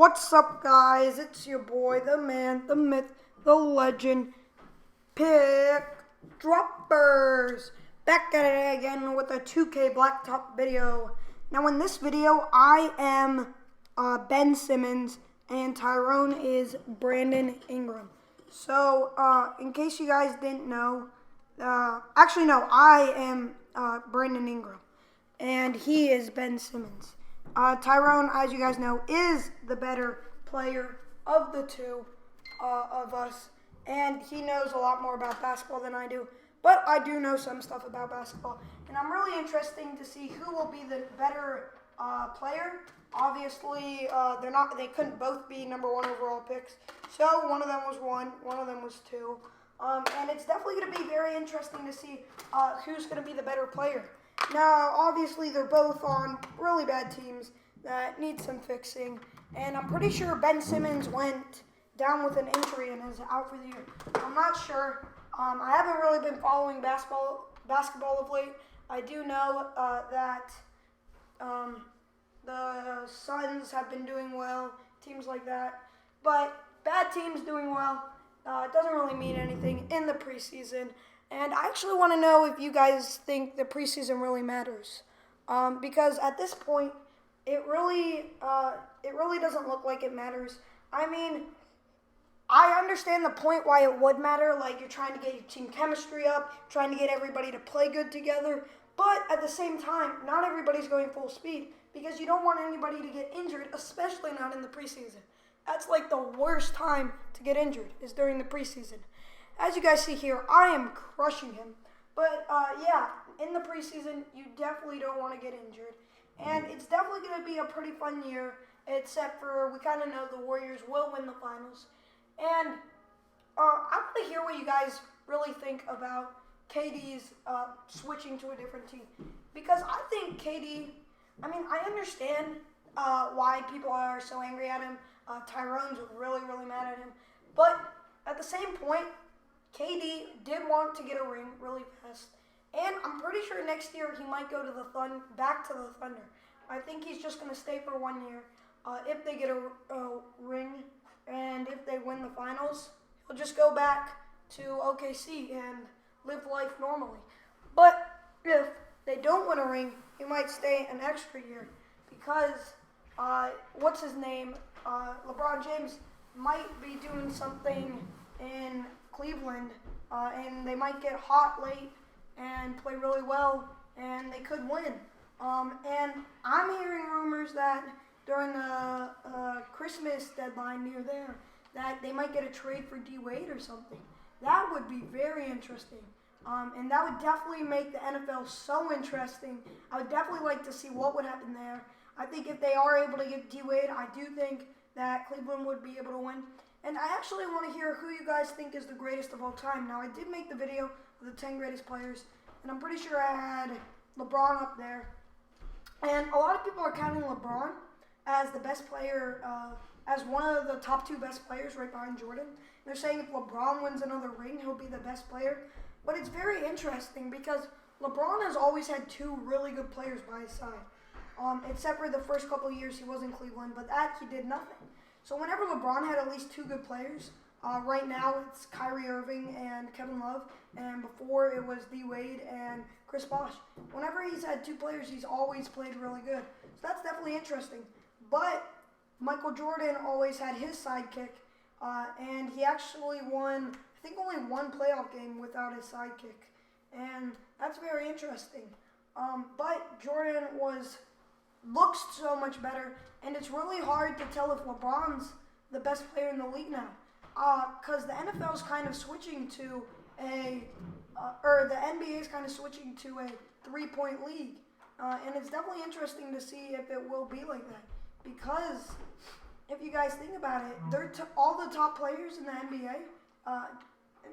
What's up, guys? It's your boy, the man, the myth, the legend, Pickdroppers. Back at it again with a 2K Blacktop video. Now, in this video, I am Ben Simmons, and Tyrone is Brandon Ingram. So, in case you guys didn't know, actually, no, I am Brandon Ingram, and he is Ben Simmons. Tyrone, as you guys know, is the better player of the two of us, and he knows a lot more about basketball than I do. But I do know some stuff about basketball, and I'm really interested to see who will be the better player. Obviously, they couldn't both be #1 overall picks, so one of them was one of them was two, and it's definitely going to be very interesting to see who's going to be the better player. Now, obviously, they're both on really bad teams that need some fixing, and I'm pretty sure Ben Simmons went down with an injury and is out for the year. I'm not sure. I haven't really been following basketball of late. I do know that the Suns have been doing well, teams like that, but bad teams doing well doesn't really mean anything in the preseason. And I actually want to know if you guys think the preseason really matters, because at this point, it really doesn't look like it matters. I mean, I understand the point why it would matter, like you're trying to get your team chemistry up, trying to get everybody to play good together, but at the same time, not everybody's going full speed because you don't want anybody to get injured, especially not in the preseason. That's like the worst time to get injured is during the preseason. As you guys see here, I am crushing him. But, yeah, in the preseason, you definitely don't want to get injured. And it's definitely going to be a pretty fun year, except for we kind of know the Warriors will win the finals. And I want to hear what you guys really think about KD's switching to a different team. Because I think KD, I understand why people are so angry at him. Tyrone's really, really mad at him. But at the same point, KD did want to get a ring really fast, and I'm pretty sure next year he might go to back to the Thunder. I think he's just going to stay for 1 year. If they get a ring and if they win the finals, he'll just go back to OKC and live life normally. But if they don't win a ring, he might stay an extra year because LeBron James might be doing something in Cleveland, and they might get hot late and play really well, and they could win. And I'm hearing rumors that during the Christmas deadline near there, that they might get a trade for D. Wade or something. That would be very interesting. And that would definitely make the NFL so interesting. I would definitely like to see what would happen there. I think if they are able to get D. Wade, I do think that Cleveland would be able to win. And I actually want to hear who you guys think is the greatest of all time. Now, I did make the video of the 10 greatest players, and I'm pretty sure I had LeBron up there. And a lot of people are counting LeBron as the best player, as one of the top 2 best players right behind Jordan. They're saying if LeBron wins another ring, he'll be the best player. But it's very interesting because LeBron has always had 2 really good players by his side. Except for the first couple of years he was in Cleveland, but that he did nothing. So whenever LeBron had at least 2 good players, right now it's Kyrie Irving and Kevin Love, and before it was D. Wade and Chris Bosh. Whenever he's had 2 players, he's always played really good. So that's definitely interesting. But Michael Jordan always had his sidekick, and he actually won, I think, only 1 playoff game without his sidekick. And that's very interesting. But Jordan looks so much better, and it's really hard to tell if LeBron's the best player in the league now, because the NFL is kind of switching to the NBA is kind of switching to a 3-point league, and it's definitely interesting to see if it will be like that, because if you guys think about it, all the top players in the NBA,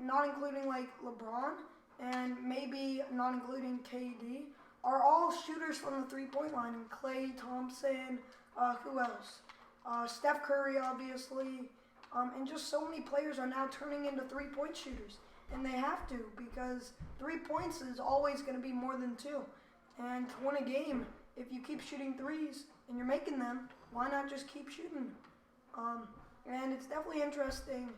not including like LeBron and maybe not including KD, are all shooters from the 3-point line, and Klay Thompson, who else? Steph Curry, obviously, and just so many players are now turning into 3-point shooters, and they have to, because 3 points is always going to be more than 2, and to win a game, if you keep shooting threes and you're making them, why not just keep shooting them? And it's definitely interesting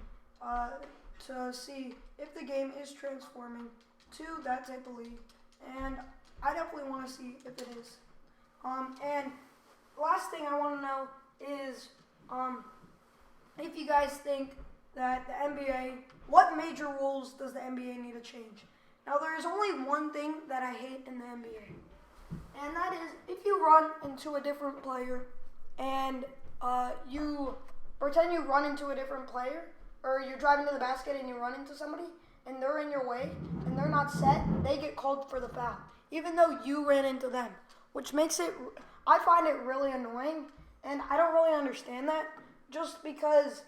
to see if the game is transforming to that type of league. And I definitely want to see if it is. And last thing I want to know is if you guys think that the NBA, what major rules does the NBA need to change? Now, there is only one thing that I hate in the NBA, and that is if you run into a different player and you pretend you run into a different player, or you're driving to the basket and you run into somebody and they're in your way and they're not set, they get called for the foul, even though you ran into them, which makes it, I find it really annoying, and I don't really understand that, just because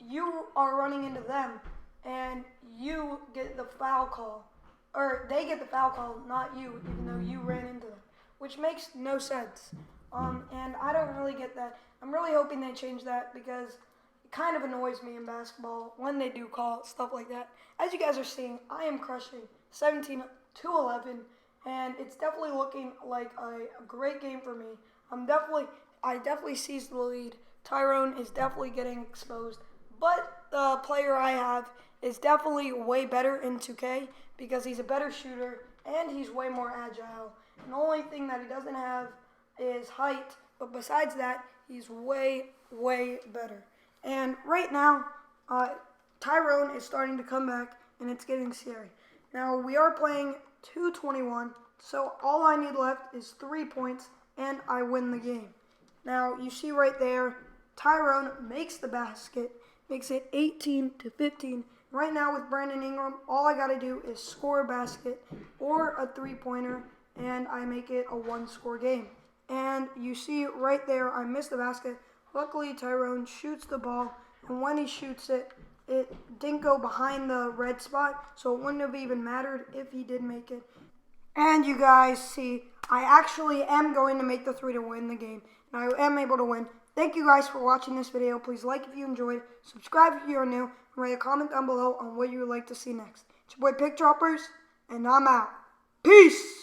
you are running into them and you get the foul call, or they get the foul call, not you, even though you ran into them, which makes no sense. And I don't really get that. I'm really hoping they change that, because it kind of annoys me in basketball when they do call stuff like that. As you guys are seeing, I am crushing 17-11, and it's definitely looking like a great game for me. I definitely seized the lead. Tyrone is definitely getting exposed, but the player I have is definitely way better in 2K, because he's a better shooter and he's way more agile. And the only thing that he doesn't have is height, but besides that, he's way, way better. And right now, Tyrone is starting to come back, and it's getting scary. Now, we are playing 2:21, so all I need left is 3 points, and I win the game. Now, you see right there, Tyrone makes the basket, makes it 18-15. Right now with Brandon Ingram, all I got to do is score a basket or a three-pointer, and I make it a one-score game. And you see right there, I missed the basket. Luckily, Tyrone shoots the ball, and when he shoots it, it didn't go behind the red spot, so it wouldn't have even mattered if he did make it. And you guys see, I actually am going to make the three to win the game, and I am able to win. Thank you guys for watching this video. Please like if you enjoyed, subscribe if you are new, and write a comment down below on what you would like to see next. It's your boy Pickdroppers, and I'm out. Peace!